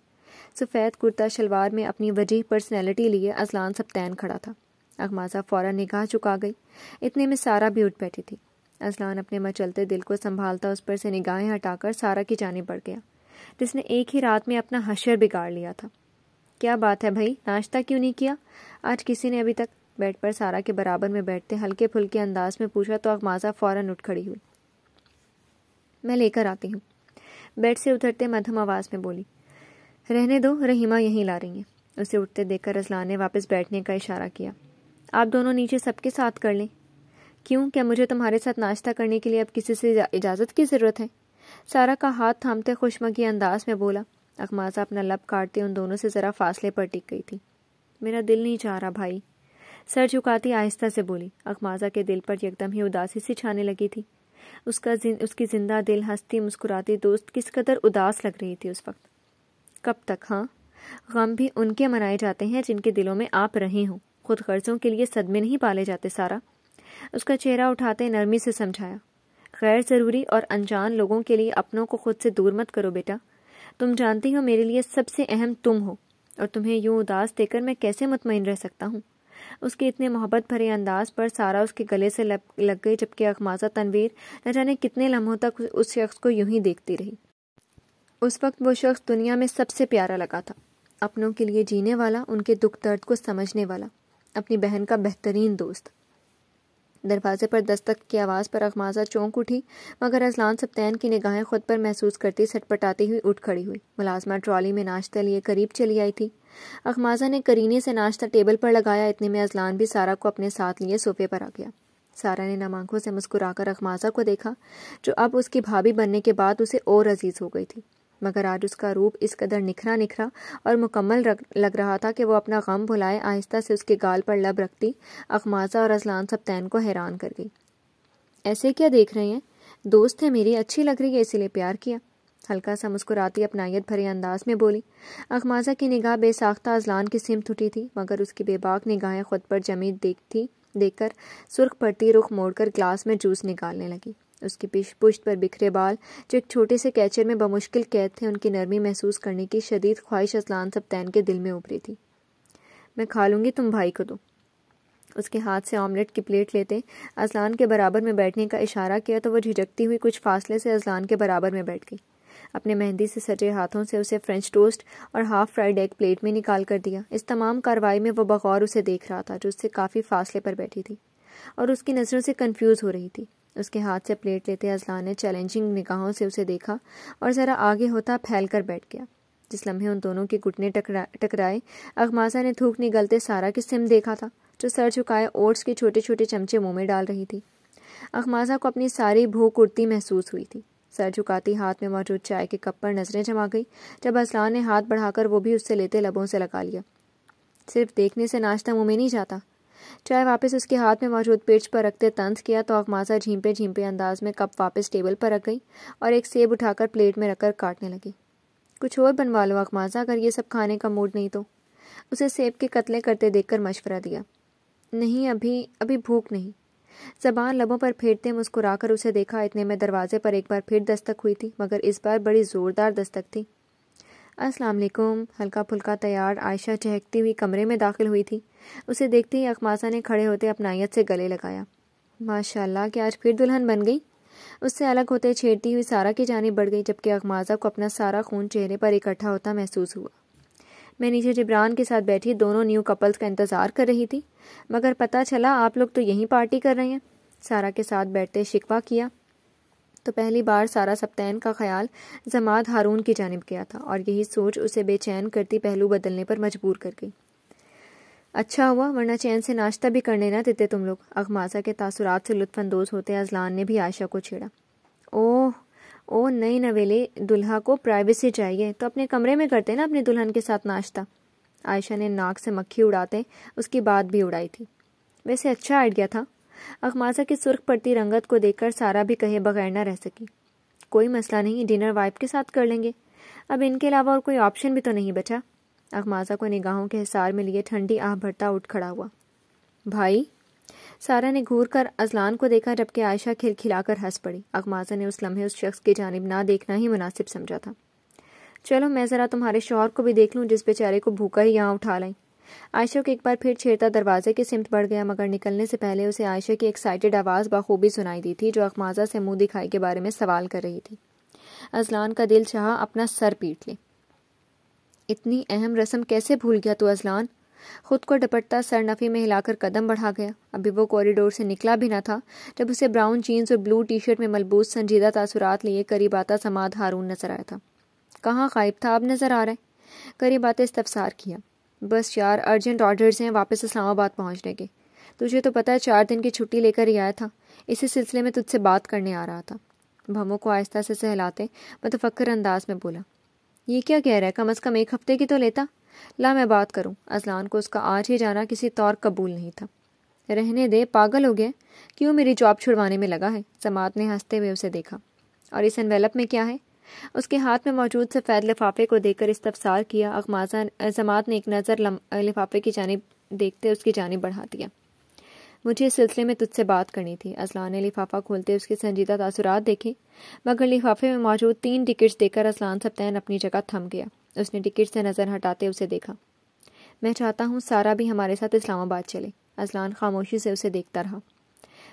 سفید کرتا شلوار میں اپنی وجیح پرسنالٹی لیے اذلان سبتین کھڑا تھا۔ اخماسہ فوراً نگاہ چکا گئی۔ اتنے میں سارا بھی اٹھ بیٹھی تھی۔ اذلان اپنے مچلتے دل کو سنبھالتا اس پر سے نگاہیں ہٹا کر سارا کی جانب بڑھ گیا، جس نے ایک ہی رات میں اپنا حشر بگاڑ لیا تھا۔ کیا بات ہے بھائی، ناشتہ کیوں نہیں کیا آج کسی نے ابھی تک؟ بیڈ پر سارا کے برابر میں بیٹھتے ہلکے پھلکے انداز میں پوچھا تو اخماسہ فوراً اٹھ کھڑی ہوئی۔ میں لے کر آتی ہوں، بیڈ سے اترتے مدھم آواز میں بولی۔ رہنے دو، رحیمہ یہیں لا رہی ہیں۔ اسے اٹھتے دیکھ کر اذلان نے واپس بیٹھنے کا اشارہ کیا۔ آپ دونوں نیچے سب کے ساتھ کر لیں۔ کیوں، کیا مجھے تمہارے ساتھ ناشتہ کرنے کے لیے اب کسی سے اجازت کی ضرورت ہے؟ سارا کا ہاتھ تھامتے خوشمگی انداز میں بولا۔ اخماسہ اپنا لب کاٹتے ان دونوں سے ذرا فاصلے پر ٹک گئی تھی۔ میرا دل نہیں چاہ رہا بھائی، سر جھکاتی آہستہ سے بولی۔ اخماسہ کے دل پر یکدم ہی اداسی سی چھانے لگی تھی۔ اس کی زندہ دل ہنستی مسکراتی دوست کس قدر اداس لگ رہی تھی اس وقت۔ کب تک؟ ہاں، غم بھی ان کے منائے جاتے ہیں جن کے دلوں میں آپ رہے ہوں، خود غرضوں کے لیے صدمے نہیں پالے جاتے سارا۔ اس کا چہرہ اٹھاتے نرمی سے سمجھایا۔ غیر ضروری اور انجان لوگوں کے لیے اپنوں کو خود سے دور مت کرو بیٹا۔ تم جانتی ہو میرے لیے سب سے اہم تم ہو، اور تمہیں یوں اداس دے کر میں کیسے مطمئن رہ سکتا ہوں؟ اس کے اتنے محبت بھرے انداز پر سارا اس کے گلے سے لگ گئی، جبکہ اخماسہ تنویر نہ جانے کتنے لمحوں تک اس شخص کو یوں ہی دیکھتی رہی۔ اس وقت وہ شخص دنیا میں سب سے پیارا لگا تھا، اپنوں کے لیے جینے والا، ان کے دکھ درد کو سمجھنے والا، اپنی بہن کا بہترین دوست۔ دروازے پر دستک کی آواز پر اخماسہ چونک اٹھی، مگر اذلان سبتین کی نگاہیں خود پر محسوس کرتی سٹپٹاتی ہوئی اٹھ کھڑی ہوئی۔ ملازمہ ٹرالی میں ناشتہ لیے قریب چلی آئی تھی۔ اخماسہ نے کرینے سے ناشتہ ٹیبل پر لگایا۔ اتنے میں اذلان بھی سارا کو اپنے ساتھ لیے صوفے پر آ گیا۔ سارا نے نم آنکھوں سے مسکرا کر اخماسہ کو دیکھا، جو اب اس کی بھابھی بننے کے بعد اسے اور عزیز ہو گئی تھی، مگر آج اس کا روپ اس قدر نکھرا اور مکمل لگ رہا تھا کہ وہ اپنا غم بھلائے آہستہ سے اس کے گال پر لب رکھتی اخماسہ اور اذلان سبتین کو حیران کر گئی۔ ایسے کیا دیکھ رہے ہیں؟ دوست ہے میری، اچھی لگ رہی ہے اسی لیے پیار کیا۔ ہلکا سا مسکراتی اپنائیت بھرے انداز میں بولی۔ اخماسہ کی نگاہ بے ساختہ اذلان کی سمت اٹھی تھی، مگر اس کی بے باک نگاہیں خود پر جمی دیکھ کر سرخ پڑتی رخ موڑ کر گلاس میں جوس نکالنے لگی۔ اس کی پشت پر بکھرے بال جو ایک چھوٹے سے کیچر میں بمشکل قید تھے، ان کی نرمی محسوس کرنے کی شدید خواہش اذلان سبتین کے دل میں ابھری تھی۔ میں کھا لوں گی، تم بھائی کو دو۔ اس کے ہاتھ سے آملیٹ کی پلیٹ لیتے اذلان کے برابر میں بیٹھنے کا اشارہ کیا تو وہ جھجکتی ہوئی کچھ فاصلے سے اذلان کے برابر میں بیٹھ گئی۔ اپنے مہندی سے سجے ہاتھوں سے اسے فرینچ ٹوسٹ اور ہاف فرائیڈ ایگ پلیٹ میں نکال کر دیا۔ اس تمام کارروائی میں وہ بغور اسے دیکھ رہا تھا، جو اس سے کافی فاصلے پر بیٹھی تھی اور اس کی نظروں سے کنفیوز ہو رہی تھی۔ اس کے ہاتھ سے پلیٹ لیتے اذلان نے چیلنجنگ نگاہوں سے اسے دیکھا اور ذرا آگے ہوتا پھیل کر بیٹھ گیا۔ جس لمحے ان دونوں کے گھٹنے ٹکرائے، اغماسہ نے تھوک نگلتے سارا کی سمت دیکھا تھا، جو سر جھکائے اوٹس کے چھوٹے چھوٹے چمچے منہ میں ڈال رہی تھی۔ اغماسہ کو اپنی ساری بھوک اڑتی محسوس ہوئی تھی۔ سر جھکاتی ہاتھ میں موجود چائے کے کپ پر نظریں جما گئی جب اذلان نے ہاتھ بڑھا کر وہ بھی اس سے لیتے لبوں سے لگا لیا۔ صرف دیکھنے سے ناشتہ منہ میں نہیں جاتا۔ چائے واپس اس کے ہاتھ میں موجود پیچ پر رکھتے طنز کیا تو اغماسہ جھیمپے جھیمپے انداز میں کپ واپس ٹیبل پر رکھ گئی اور ایک سیب اٹھا کر پلیٹ میں رکھ کر کاٹنے لگی۔ کچھ اور بنوا لو اغماسہ، اگر یہ سب کھانے کا موڈ نہیں تو۔ اسے سیب کے قتلے کرتے دیکھ کر مشورہ دیا۔ نہیں، ابھی بھوک نہیں۔ زبان لبوں پر پھیرتے مسکرا کر اسے دیکھا۔ اتنے میں دروازے پر ایک بار پھر دستک ہوئی تھی، مگر اس بار بڑی زوردار دستک تھی۔ السلام علیکم۔ ہلکا پھلکا تیار عائشہ چہکتی ہوئی کمرے میں داخل ہوئی تھی۔ اسے دیکھتے ہی اغماسہ نے کھڑے ہوتے اپنائیت سے گلے لگایا۔ ماشاءاللہ کہ آج پھر دلہن بن گئی۔ اس سے الگ ہوتے چھیڑتی ہوئی سارا کی جانب بڑھ گئی، جبکہ اغماسہ کو اپنا سارا خون چہرے پر اکٹھا ہوتا محسوس ہوا۔ میں نیچے جبران کے ساتھ بیٹھی دونوں نیو کپلز کا انتظار کر رہی تھی، مگر پتہ چلا آپ لوگ تو یہیں پارٹی کر رہے ہیں۔ سارا کے ساتھ بیٹھتے شکوہ کیا تو پہلی بار سارا سبتین کا خیال ضماد ہارون کی جانب گیا تھا، اور یہی سوچ اسے بے چین کرتی پہلو بدلنے پر مجبور کر گئی۔ اچھا ہوا، ورنہ چین سے ناشتہ بھی کرنے نہ دیتے تم لوگ۔ اغماسہ کے تاثرات سے لطف اندوز ہوتے اذلان نے بھی عائشہ کو چھیڑا۔ اوہ نئی نویلے دلہا کو پرائیویسی چاہیے تو اپنے کمرے میں کرتے نا اپنی دلہن کے ساتھ ناشتہ۔ عائشہ نے ناک سے مکھی اڑاتے اس کی بات بھی اڑائی تھی۔ ویسے اچھا آئیڈیا تھا۔ اغماسہ کی سرخ پڑتی رنگت کو دیکھ کر سارا بھی کہے بغیر نہ رہ سکی۔ کوئی مسئلہ نہیں، ڈنر وائف کے ساتھ کر لیں گے۔ اب ان کے علاوہ اور کوئی آپشن بھی تو نہیں بچا۔ اغماسہ کو نگاہوں کے حصار میں لیے ٹھنڈی آہ بھرتا اٹھ کھڑا ہوا۔ بھائی؟ سارا نے گھور کر اذلان کو دیکھا، جبکہ عائشہ کھلکھلا کر ہنس پڑی۔ اغماسہ نے اس لمحے اس شخص کی جانب نہ دیکھنا ہی مناسب سمجھا تھا۔ چلو میں ذرا تمہارے شوہر کو بھی دیکھ لوں، جس بیچارے کو بھوکا ہی یہاں اٹھا لائیں۔ عائشہ کو ایک بار پھر چھیڑتا دروازے کی سمت بڑھ گیا، مگر نکلنے سے پہلے اسے عائشہ کی ایکسائٹڈ آواز بخوبی سنائی دی تھی، جو اغماسہ سے منہ دکھائی کے بارے میں سوال کر رہی تھی۔ اذلان کا دل چاہا اپنا سر پیٹ لے۔ اتنی اہم رسم کیسے بھول گیا تو اذلان؟ خود کو ڈپٹتا سر نفی میں ہلا کر قدم بڑھا گیا۔ ابھی وہ کوریڈور سے نکلا بھی نہ تھا جب اسے براؤن جینز اور بلو ٹی شرٹ میں ملبوس سنجیدہ تاثرات لیے قریب آتا ضماد ہارون نظر آیا تھا۔ کہاں غائب تھا، اب نظر آ رہا ہے؟ قریب آتے استفسار کیا۔ بس یار ارجنٹ آرڈرز ہیں واپس اسلام آباد پہنچنے کے۔ تجھے تو پتہ ہے 4 دن کی چھٹی لے کر ہی آیا تھا، اسی سلسلے میں تجھ سے بات کرنے آ رہا تھا۔ بھموں کو آہستہ سے سہلاتے متفکر انداز میں بولا۔ یہ کیا کہہ رہا ہے؟ کم از کم 1 ہفتے کی تو لیتا۔ لا میں بات کروں۔ اذلان کو اس کا آج ہی جانا کسی طور قبول نہیں تھا۔ رہنے دے، پاگل ہو گیا، کیوں میری جاب چھڑوانے میں لگا ہے؟ ضماد نے ہنستے ہوئے اسے دیکھا۔ اور اس انویلپ میں کیا ہے؟ اس کے ہاتھ میں موجود سفید لفافے کو دیکھ کر استفسار کیا۔ ضماد نے ایک نظر لفافے کی جانب دیکھتے اس کی جانب بڑھا دیا۔ مجھے اس سلسلے میں تجھ سے بات کرنی تھی۔ اذلان نے لفافہ کھولتے اس کے سنجیدہ تاثرات دیکھے، مگر لفافے میں موجود 3 ٹکٹس دیکھ کر اذلان سبتین اپنی جگہ تھم گیا۔ اس نے ٹکٹ سے نظر ہٹاتے اسے دیکھا۔ میں چاہتا ہوں سارا بھی ہمارے ساتھ اسلام آباد چلے۔ اذلان خاموشی سے اسے دیکھتا رہا۔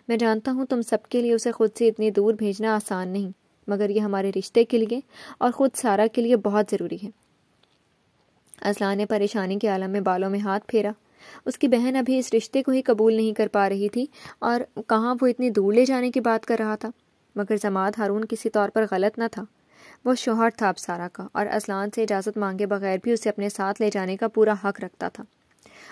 میں جانتا ہوں تم سب کے لیے اسے خود سے اتنی دور بھیجنا آسان نہیں، مگر یہ ہمارے رشتے کے لیے اور خود سارا کے لیے بہت ضروری ہے۔ اذلان نے پریشانی کے عالم میں بالوں میں ہاتھ پھیرا۔ اس کی بہن ابھی اس رشتے کو ہی قبول نہیں کر پا رہی تھی، اور کہاں وہ اتنی دور لے جانے کی بات کر رہا تھا۔ مگر ضماد ہارون کسی طور پر غلط نہ تھا۔ وہ شوہر تھا اب سارا کا، اور اذلان سے اجازت مانگے بغیر بھی اسے اپنے ساتھ لے جانے کا پورا حق رکھتا تھا،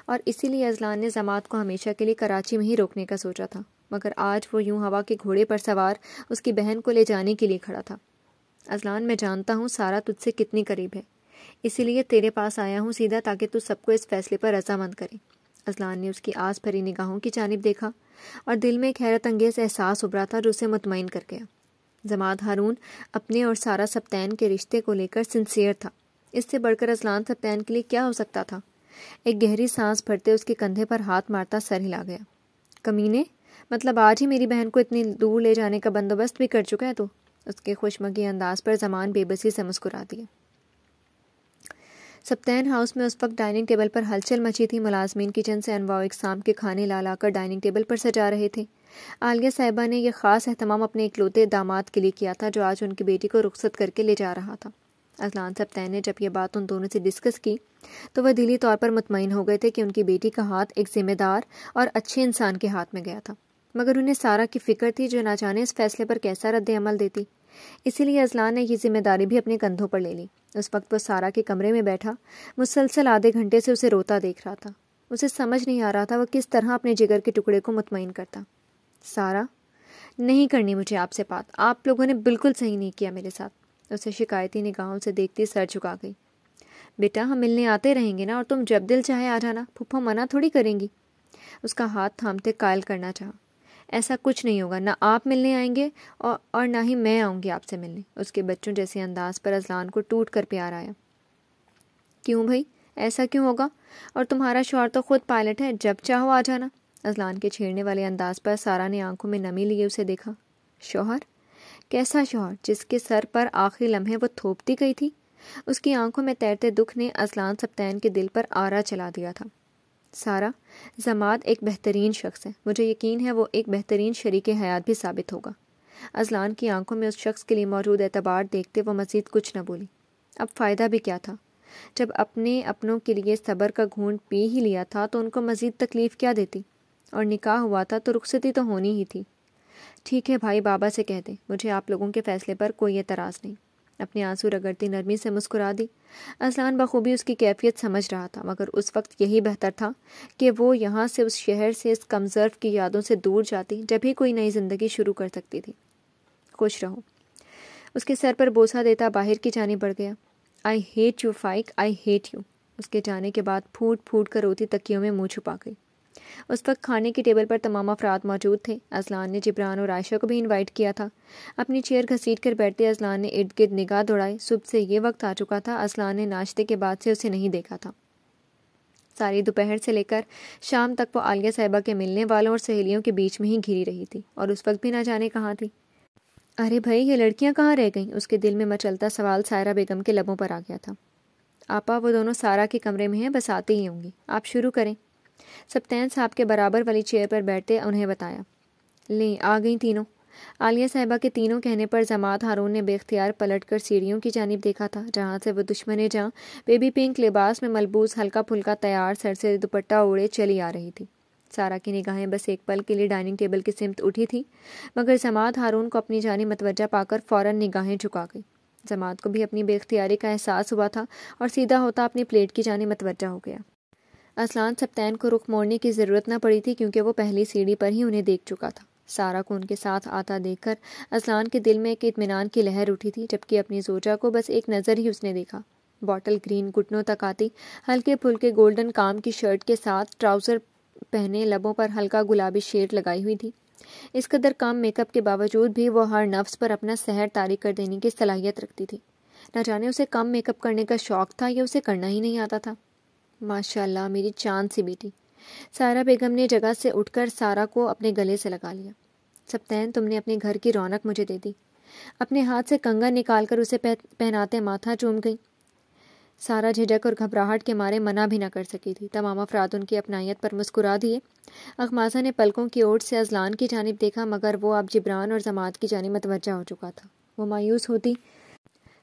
اور اسی لیے اذلان نے ضماد کو ہمیشہ کے لیے کراچی میں ہی روکنے کا سوچا تھا۔ مگر آج وہ یوں ہوا کے گھوڑے پر سوار اس کی بہن کو لے جانے کے لیے کھڑا تھا۔ اذلان میں جانتا ہوں سارا تجھ سے کتنی قریب ہے، اسی لیے تیرے پاس آیا ہوں سیدھا، تاکہ تو سب کو اس فیصلے پر رضامند کرے۔ اذلان نے اس کی آس بھری نگاہوں کی جانب دیکھا، اور دل میں ایک حیرت انگیز احساس ابھرا تھا جو اسے مطمئن کر گیا۔ ضماد ہارون اپنے اور سارا سبتین کے رشتے کو لے کر سنسیئر تھا۔ اس سے بڑھ کر اذلان سبتین کے لیے کیا ہو سکتا تھا؟ ایک گہری سانس بھرتے اس کے کندھے پر ہاتھ مارتا سر ہلا گیا۔ کمینے، مطلب آج ہی میری بہن کو اتنی دور لے جانے کا بندوبست بھی کر چکا ہے تو؟ اس کے خوشمگی انداز پر زمان بے بسی سے مسکرا دیا۔ سبتین ہاؤس میں اس وقت ڈائننگ ٹیبل پر ہلچل مچی تھی۔ ملازمین کچن سے انواع و اقسام کے کھانے لا کر ڈائننگ ٹیبل پر سجا رہے تھے۔ عالیہ صاحبہ نے یہ خاص اہتمام اپنے اکلوتے داماد کے لیے کیا تھا، جو آج ان کی بیٹی کو رخصت کر کے لے جا رہا تھا۔ اذلان سبتین نے جب یہ بات ان دونوں سے ڈسکس کی تو وہ دلی طور پر مطمئن ہو گئے تھے کہ ان کی بیٹی کا ہاتھ ایک ذمہ دار اور اچھے انسان کے ہاتھ میں گیا تھا۔ مگر انہیں سارا کی فکر تھی جو نہ جانے اس فیصلے پر کیسا رد عمل دیتی۔ اسی لیے اذلان نے یہ ذمہ داری بھی اپنے کندھوں پر لے لی۔ اس وقت وہ سارا کے کمرے میں بیٹھا مسلسل آدھے گھنٹے سے اسے روتا دیکھ رہا تھا۔ اسے سمجھ نہیں آ رہا تھا وہ کس طرح اپنے جگر کے ٹکڑے کو مطمئن کرتا۔ سارا، نہیں کرنی مجھے آپ سے بات، آپ لوگوں نے بالکل صحیح نہیں کیا میرے ساتھ۔ اسے شکایتی نگاہوں سے دیکھتی سر جھکا گئی۔ بیٹا، ہم ملنے آتے رہیں گے نا، اور تم جب دل چاہے آ جانا، پھپھو منع تھوڑی کریں گی۔ اس کا ہاتھ تھامتے قائل کرنا چاہا۔ ایسا کچھ نہیں ہوگا، نہ آپ ملنے آئیں گے اور نہ ہی میں آؤں گی آپ سے ملنے۔ اس کے بچوں جیسے انداز پر اذلان کو ٹوٹ کر پیار آیا۔ کیوں بھائی، ایسا کیوں ہوگا؟ اور تمہارا شوہر تو خود پائلٹ ہے، جب چاہو آ جانا۔ اذلان کے چھیڑنے والے انداز پر سارا نے آنکھوں میں نمی لیے اسے دیکھا۔ شوہر؟ کیسا شوہر؟ جس کے سر پر آخری لمحے وہ تھوپتی گئی تھی؟ اس کی آنکھوں میں تیرتے دکھ نے اذلان سبطین کے دل پر آرا چلا دیا تھا۔ سارا، زماد ایک بہترین شخص ہے، مجھے یقین ہے وہ ایک بہترین شریک حیات بھی ثابت ہوگا۔ اذلان کی آنکھوں میں اس شخص کے لیے موجود اعتبار دیکھتے وہ مزید کچھ نہ بولی۔ اب فائدہ بھی کیا تھا؟ جب اپنے اپنوں کے لیے صبر کا گھونٹ پی ہی لیا تھا تو ان کو مزید تکلیف کیا دیتی؟ اور نکاح ہوا تھا تو رخصتی تو ہونی ہی تھی۔ ٹھیک ہے بھائی، بابا سے کہہ دیں، مجھے آپ لوگوں کے فیصلے پر کوئی اعتراض نہیں۔ اپنے آنسو رگڑتی نرمی سے مسکرا دی۔ اذلان بخوبی اس کی کیفیت سمجھ رہا تھا، مگر اس وقت یہی بہتر تھا کہ وہ یہاں سے، اس شہر سے، اس کم ظرف کی یادوں سے دور جاتی جب ہی کوئی نئی زندگی شروع کر سکتی تھی۔ خوش رہو۔ اس کے سر پر بوسہ دیتا باہر کی جانب بڑھ گیا۔ I hate you Faiq, I hate you. اس کے جانے کے بعد پھوٹ پھوٹ کر روتی تکیوں میں منہ چھپا گئی۔ اس وقت کھانے کی ٹیبل پر تمام افراد موجود تھے۔ اذلان نے جبران اور عائشہ کو بھی انوائٹ کیا تھا۔ اپنی چیئر گھسیٹ کر بیٹھتے اذلان نے ارد گرد نگاہ دوڑائی۔ صبح سے یہ وقت آ چکا تھا، اذلان نے ناشتے کے بعد سے اسے نہیں دیکھا تھا۔ ساری دوپہر سے لے کر شام تک وہ عالیہ صاحبہ کے ملنے والوں اور سہیلیوں کے بیچ میں ہی گھری رہی تھی، اور اس وقت بھی نہ جانے کہاں تھی۔ ارے بھائی، یہ لڑکیاں کہاں رہ گئیں؟ اس کے دل میں مچلتا سوال سائرہ بیگم کے لبوں پر آ گیا تھا۔ آپا، وہ دونوں سارا کے کمرے میں ہیں، بس آتی ہی ہوں گی، آپ شروع کریں۔ سبطین صاحب کے برابر والی چیئر پر بیٹھتے انہیں بتایا۔ لیں، آ گئیں تینوں۔ عالیہ صاحبہ کے تینوں کہنے پر زماد ہارون نے بے اختیار پلٹ کر سیڑھیوں کی جانب دیکھا تھا، جہاں سے وہ دشمن جاں بیبی پنک لباس میں ملبوس ہلکا پھلکا تیار سر سے دوپٹہ اوڑے چلی آ رہی تھی۔ سارا کی نگاہیں بس ایک پل کے لیے ڈائننگ ٹیبل کی سمت اٹھی تھی، مگر زماد ہارون کو اپنی جانب متوجہ پا کر فوراً نگاہیں جھکا گئی۔ زماد کو بھی اپنی بے اختیاری کا احساس ہوا تھا اور سیدھا ہوتا اپنی پلیٹ کی جانب متوجہ ہو گیا۔ اذلان سبطین کو رخ موڑنے کی ضرورت نہ پڑی تھی، کیونکہ وہ پہلی سیڑھی پر ہی انہیں دیکھ چکا تھا۔ سارا کو ان کے ساتھ آتا دیکھ کر اذلان کے دل میں ایک اطمینان کی لہر اٹھی تھی، جبکہ اپنی زوجہ کو بس ایک نظر ہی اس نے دیکھا۔ باٹل گرین گھٹنوں تک آتی ہلکے پھلکے گولڈن کام کی شرٹ کے ساتھ ٹراؤزر پہنے، لبوں پر ہلکا گلابی شیڈ لگائی ہوئی تھی۔ اس قدر کم میک اپ کے باوجود بھی وہ ہر نفس پر اپنا سحر طاری کر دینے کی صلاحیت رکھتی تھی۔ نہ جانے اسے کم میک اپ کرنے کا شوق تھا یا اسے کرنا ہی نہیں آتا تھا۔ ماشاء اللہ، میری چاند سی بیٹی۔ سارا بیگم نے جگہ سے اٹھ کر سارا کو اپنے گلے سے لگا لیا۔ سبطین، تم نے اپنے گھر کی رونق مجھے دے دی۔ اپنے ہاتھ سے کنگن نکال کر اسے پہناتے ماتھا چوم گئی۔ سارا جھجک اور گھبراہٹ کے مارے منع بھی نہ کر سکی تھی۔ تمام افراد ان کی اپنائیت پر مسکرا دیے۔ اخماسہ نے پلکوں کی اوٹ سے اذلان کی جانب دیکھا، مگر وہ اب جبران اور زماد کی جانب متوجہ ہو چکا تھا۔ وہ مایوس ہوتی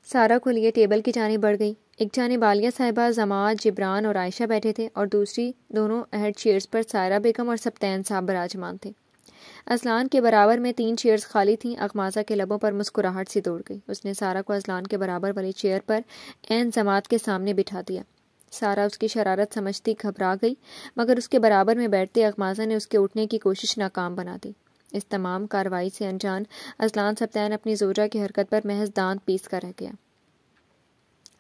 سارا کو لیے ٹیبل کی جانب بڑھ گئی۔ ایک جانب عالیہ صاحبہ، زماد، جبران اور عائشہ بیٹھے تھے، اور دوسری دونوں ہیڈ چیئرز پر سائرہ بیگم اور سبطین صاحب براجمان تھے۔ اذلان کے برابر میں 3 چیئرز خالی تھیں۔ اخماسہ کے لبوں پر مسکراہٹ سی دوڑ گئی۔ اس نے سارا کو اذلان کے برابر والی چیئر پر عین زماد کے سامنے بٹھا دیا۔ سارا اس کی شرارت سمجھتی گھبرا گئی، مگر اس کے برابر میں بیٹھتے اخماسہ نے اس کے اٹھنے کی کوشش ناکام بنا دی۔ اس تمام کارروائی سے انجان اذلان سبطین اپنی زوجہ کی حرکت پر محض دانت پیس کر رہ گیا۔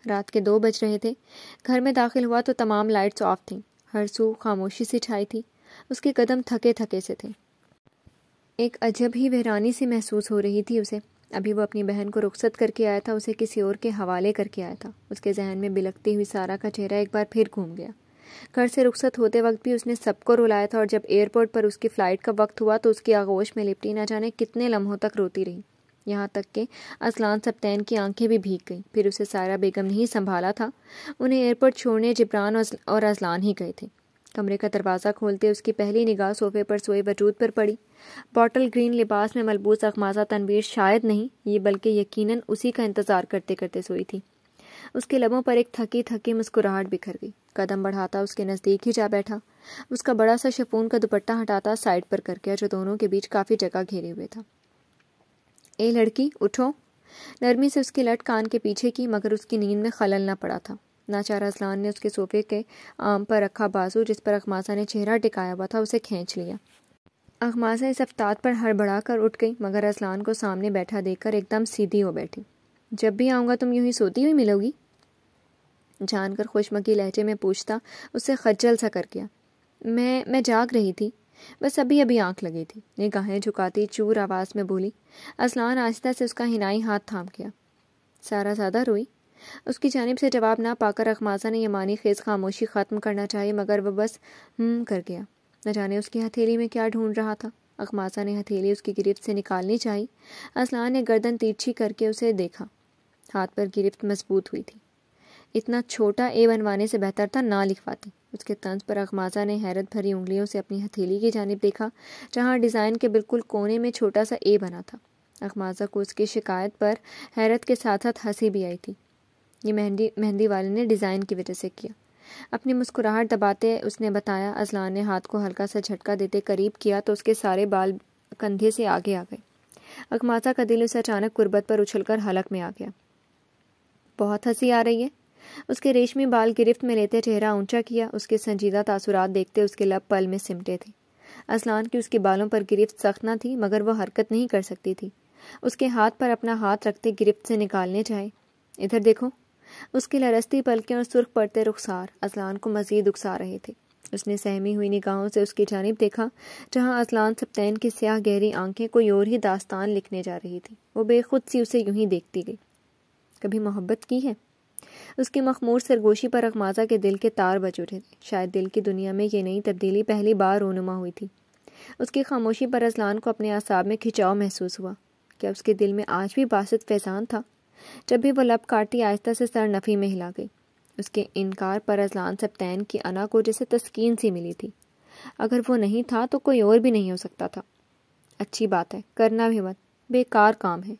رات کے 2 بج رہے تھے۔ گھر میں داخل ہوا تو تمام لائٹس آف تھیں۔ ہر سو خاموشی سے چھائی تھی۔ اس کے قدم تھکے تھکے سے تھے۔ ایک عجب ہی ویرانی سی محسوس ہو رہی تھی اسے۔ ابھی وہ اپنی بہن کو رخصت کر کے آیا تھا، اسے کسی اور کے حوالے کر کے آیا تھا۔ اس کے ذہن میں بلکتی ہوئی سارا کا چہرہ ایک بار پھر گھوم گیا۔ گھر سے رخصت ہوتے وقت بھی اس نے سب کو رلایا تھا، اور جب ایئرپورٹ پر اس کی فلائٹ کا وقت ہوا تو اس کی آغوش میں لپٹی نہ جانے کتنے لمحوں تک روتی رہی، یہاں تک کہ اذلان سبطین کی آنکھیں بھی بھیگ گئیں۔ پھر اسے سائرہ بیگم نے ہی سنبھالا تھا۔ انہیں ایئرپورٹ چھوڑنے جبران اور اذلان ہی گئے تھے۔ کمرے کا دروازہ کھولتے اس کی پہلی نگاہ صوفے پر سوئے وجود پر پڑی۔ باٹل گرین لباس میں ملبوس اخماسہ تنویر شاید نہیں، یہ بلکہ یقیناً اسی کا انتظار کرتے کرتے سوئی تھی۔ اس کے لبوں پر ایک تھکی تھکی مسکراہٹ بکھر گئی۔ قدم بڑھاتا اس کے نزدیک ہی جا بیٹھا، اس کا بڑا سا شفون کا دوپٹہ ہٹاتا سائڈ پر کر گیا جو دونوں کے بیچ کافی جگہ گھیرے ہوئے تھا۔ اے لڑکی اٹھو، نرمی سے اس کی لٹ کان کے پیچھے کی، مگر اس کی نیند میں خلل نہ پڑا تھا۔ ناچار اذلان نے اس کے صوفے کے آم پر رکھا بازو جس پر اخماسہ نے چہرہ ٹکایا ہوا تھا اسے کھینچ لیا۔ اخماسہ اس افتاد پر ہڑبڑا کر اٹھ گئی، مگر اذلان کو سامنے بیٹھا دیکھ کر ایک دم سیدھی ہو بیٹھی۔ جب بھی آؤں گا تم یوں ہی سوتی ہوئی ملو گی؟ جان کر خوشمکی لہجے میں پوچھتا اسے خجل سا کر گیا۔ میں جاگ رہی تھی، بس ابھی آنکھ لگی تھی، نگاہیں جھکاتی چور آواز میں بولی۔ اذلان آہستہ سے اس کا حنائی ہاتھ تھام گیا۔ سارا زیادہ روئی؟ اس کی جانب سے جواب نہ پا کر اخماسہ نے یہ معنی خیز خاموشی ختم کرنا چاہی، مگر وہ بس کر گیا۔ نہ جانے اس کی ہتھیلی میں کیا ڈھونڈ رہا تھا۔ اخماسہ نے ہتھیلی اس کی گرفت سے نکالنی چاہی۔ اذلان نے گردن تیرچھی کر کے اسے دیکھا، ہاتھ پر گرفت مضبوط ہوئی تھی۔ اتنا چھوٹا اے بنوانے سے بہتر تھا نہ لکھواتی۔ اس کے طنز پر اخماسہ نے حیرت بھری انگلیوں سے اپنی ہتھیلی کی جانب دیکھا جہاں ڈیزائن کے بالکل کونے میں چھوٹا سا اے بنا تھا۔ اخماسہ کو اس کی شکایت پر حیرت کے ساتھ ساتھ ہنسی بھی آئی تھی۔ یہ مہندی والے نے ڈیزائن کی وجہ سے کیا، اپنی مسکراہٹ دباتے اس نے بتایا۔ اذلان نے ہاتھ کو ہلکا سا جھٹکا دیتے قریب کیا تو اس کے سارے بال کندھے سے آگے آ گئے۔ اخماسہ کا دل اسے اچانک قربت پر اچھل کر حلق میں آ گیا۔ بہت ہنسی آ رہی ہے؟ اس کے ریشمی بال گرفت میں لیتے چہرہ اونچا کیا۔ اس کے سنجیدہ تاثرات دیکھتے اس کے لب پل میں سمٹے تھے۔ اذلان کی اس کے بالوں پر گرفت سخت نہ تھی، مگر وہ حرکت نہیں کر سکتی تھی۔ اس کے ہاتھ پر اپنا ہاتھ رکھتے گرفت سے نکالنے چاہے۔ ادھر دیکھو۔ اس کی لرزتی پلکیں اور سرخ پڑتے رخسار اذلان کو مزید اکسا رہے تھے۔ اس نے سہمی ہوئی نگاہوں سے اس کی جانب دیکھا جہاں اذلان سبطین کی سیاہ گہری آنکھیں کوئی اور ہی داستان لکھنے جا رہی تھی۔ وہ بے خود سی اسے یوں ہی دیکھتی گئی۔ کبھی محبت کی ہے؟ اس کی مخمور سرگوشی پر اخماسہ کے دل کے تار بج اٹھے تھے۔ شاید دل کی دنیا میں یہ نئی تبدیلی پہلی بار رونما ہوئی تھی۔ اس کی خاموشی پر اذلان کو اپنے اعصاب میں کھچاؤ محسوس ہوا۔ کیا اس کے دل میں آج بھی باسط فیضان تھا؟ جب بھی وہ لب کاٹتی آہستہ سے سر نفی میں ہلا گئی۔ اس کے انکار پر اذلان سبطین کی انا کو جیسے تسکین سی ملی تھی۔ اگر وہ نہیں تھا تو کوئی اور بھی نہیں ہو سکتا تھا۔ اچھی بات ہے، کرنا بھی مت، بیکار کام ہے۔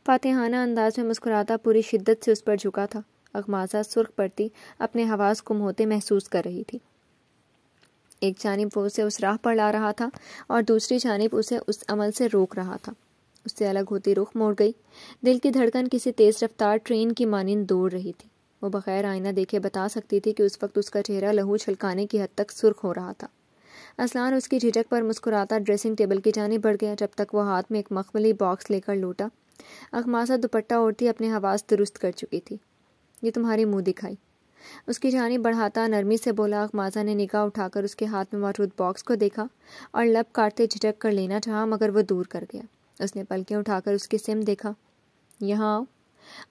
فاتحانہ انداز میں مسکراتا پوری شدت سے اس پر جھکا تھا۔ اخماسہ سرخ پڑتی اپنے حواس گم ہوتے محسوس کر رہی تھی۔ ایک جانب وہ اسے اس راہ پر لا رہا تھا اور دوسری جانب اسے اس عمل سے روک رہا تھا۔ اس سے الگ ہوتی رخ موڑ گئی۔ دل کی دھڑکن کسی تیز رفتار ٹرین کی مانند دوڑ رہی تھی۔ وہ بغیر آئینہ دیکھے بتا سکتی تھی کہ اس وقت اس کا چہرہ لہو چھلکانے کی حد تک سرخ ہو رہا تھا۔ اذلان اس کی جھجک پر مسکراتا ڈریسنگ ٹیبل کی جانب بڑھ گیا جب تک وہ ہاتھ میں ایک مخملی باکس لے کر لوٹا۔ اخماسہ دوپٹہ اوڑھتی اپنے حواس درست کر چکی تھی۔ یہ تمہاری منہ دکھائی، اس کی جانب بڑھاتا نرمی سے بولا۔ اخماسہ نے نگاہ اٹھا کر اس کے ہاتھ میں موجود باکس کو دیکھا اور لب کاٹتے جھجک کر لینا چاہا، مگر وہ دور کر گیا۔ اس نے پلکیں اٹھا کر اس کی سمت دیکھا۔ یہاں آؤ،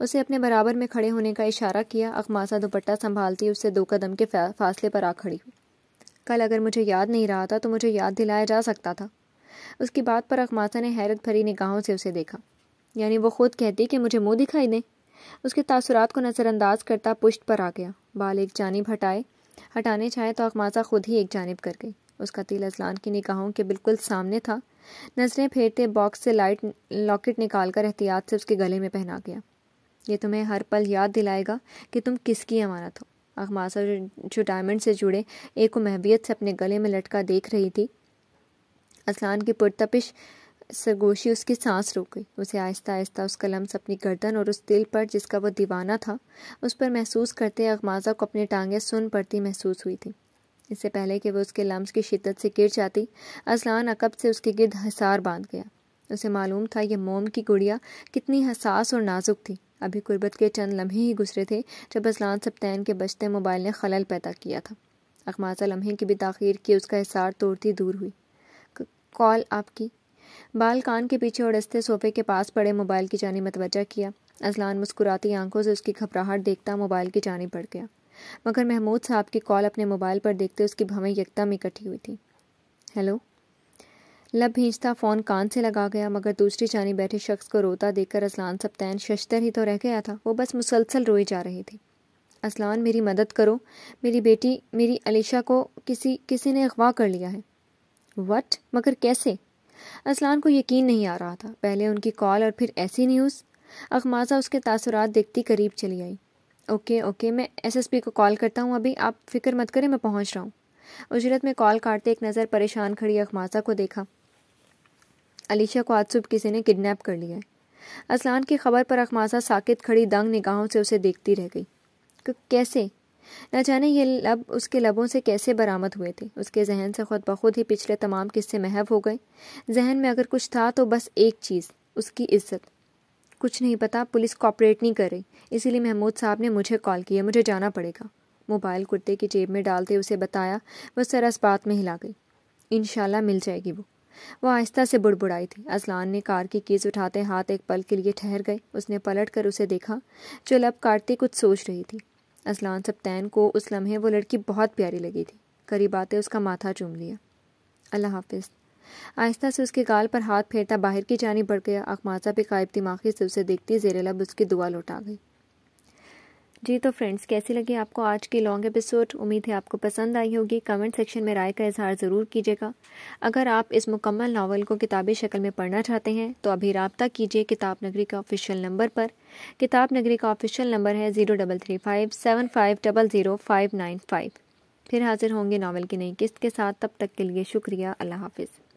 اسے اپنے برابر میں کھڑے ہونے کا اشارہ کیا۔ اخماسہ دوپٹہ سنبھالتی اس سے 2 قدم کے فاصلے پر آ کھڑی ہوئی۔ کل اگر مجھے یاد نہیں رہا تھا تو مجھے یاد دلایا جا سکتا تھا۔ اس کی بات پر اخماسہ نے حیرت بھری نگاہوں سے اسے دیکھا۔ یعنی وہ خود کہتی کہ مجھے منہ دکھائی دیں؟ اس کے تاثرات کو نظر انداز کرتا پشت پر آ گیا۔ بال ایک جانب ہٹانے چاہے تو اخماسہ خود ہی ایک جانب کر گئی۔ اس کا تل اذلان کی نگاہوں کے بالکل سامنے تھا۔ نظریں پھیرتے باکس سے لاکٹ نکال کر احتیاط سے اس کے گلے میں پہنا گیا۔ یہ تمہیں ہر پل یاد دلائے گا کہ تم کس کی امانت ہو۔ اخماسہ جو ڈائمنڈ سے جڑے ایک کو محبیت سے اپنے گلے میں لٹکا دیکھ رہی تھی، اذلان کی پرتپش سرگوشی اس کی سانس روک گئی۔ اسے آہستہ آہستہ اس کا لمس اپنی گردن اور اس دل پر جس کا وہ دیوانہ تھا اس پر محسوس کرتے اخماسہ کو اپنی ٹانگیں سن پڑتی محسوس ہوئی تھی۔ اس سے پہلے کہ وہ اس کے لمس کی شدت سے گر جاتی، اذلان عقب سے اس کے گرد حصار باندھ گیا۔ اسے معلوم تھا یہ موم کی گڑیا کتنی حساس اور نازک تھی۔ ابھی قربت کے چند لمحے ہی گزرے تھے جب اذلان سبطین کے بجتے موبائل نے خلل پیدا کیا تھا۔ اخماسہ لمحے کی بھی تاخیر کی اس کا حصار توڑتی دور ہوئی۔ کال آپ کی؟ بال کان کے پیچھے اڑستے صوفے کے پاس پڑے موبائل کی جانب متوجہ کیا۔ اذلان مسکراتی آنکھوں سے اس کی گھبراہٹ دیکھتا موبائل کی جانب بڑھ گیا، مگر محمود صاحب کی کال اپنے موبائل پر دیکھتے اس کی بھویں یکدم اکٹھی ہوئی تھی۔ ہیلو؟ لب بھینچتا فون کان سے لگا گیا، مگر دوسری جانب بیٹھے شخص کو روتا دیکھ کر اذلان سبطین ششدر ہی تو رہ گیا تھا۔ وہ بس مسلسل روئی جا رہی تھی۔ اذلان میری مدد کرو، میری بیٹی میری علیشہ کو کسی نے اغوا کر لیا ہے۔ وٹ؟ مگر کیسے؟ اذلان کو یقین نہیں آ رہا تھا۔ پہلے ان کی کال اور پھر ایسی نیوز۔ اخماسہ اس کے تاثرات دیکھتی قریب چلی آئی۔ اوکے میں SSP کو کال کرتا ہوں ابھی، آپ فکر مت کریں، میں پہنچ رہا ہوں۔ اجرت میں کال کاٹتے ایک نظر پریشان کھڑی اخماسہ کو دیکھا۔ علیشہ کو آج صبح کسی نے کڈنیپ کر لیا ہے۔ اصلان کی خبر پر اخماسہ ساکت کھڑی دنگ نگاہوں سے اسے دیکھتی رہ گئی۔ کیسے؟ نہ جانے یہ لب اس کے لبوں سے کیسے برآمد ہوئے تھے۔ اس کے ذہن سے خود بخود ہی پچھلے تمام قصے محو ہو گئے۔ ذہن میں اگر کچھ تھا تو بس ایک چیز، اس کی عزت۔ کچھ نہیں پتا، پولیس کوآپریٹ نہیں کر رہی، اسی لیے محمود صاحب نے مجھے کال کیا، مجھے جانا پڑے گا۔ موبائل کرتے کی جیب میں ڈالتے اسے بتایا۔ وہ سر اس بات میں ہلا گئی۔ انشاءاللہ مل جائے گی وہ آہستہ سے بڑبڑائی تھی۔ اصلان نے کار کی کیز اٹھاتے ہاتھ ایک پل کے لیے ٹھہر گئے۔ اس نے پلٹ کر اسے دیکھا جو لب کاٹتی کچھ سوچ رہی تھی۔ اصلان سبطین کو اس لمحے وہ لڑکی بہت پیاری لگی تھی۔ قریب آتے اس کا ماتھا چوم لیا۔ اللہ حافظ۔ آہستہ سے اس کے گال پر ہاتھ پھیرتا باہر کی جانب بڑھ گیا۔ اخماسہ بھی غائب دماغی سے اسے دیکھتی زیر لب اس کی دعا لوٹا گئی۔ جی تو فرینڈز، کیسی لگی آپ کو آج کی لانگ ایپیسوڈ؟ امید ہے آپ کو پسند آئی ہوگی۔ کمنٹ سیکشن میں رائے کا اظہار ضرور کیجیے گا۔ اگر آپ اس مکمل ناول کو کتابی شکل میں پڑھنا چاہتے ہیں تو ابھی رابطہ کیجیے کتاب نگری کا آفیشیل نمبر پر۔ کتاب نگری کا آفیشیل نمبر ہے 033575000595۔ پھر حاضر ہوں گے ناول کی نئی قسط کے ساتھ، تب تک کے لیے شکریہ۔ اللہ حافظ۔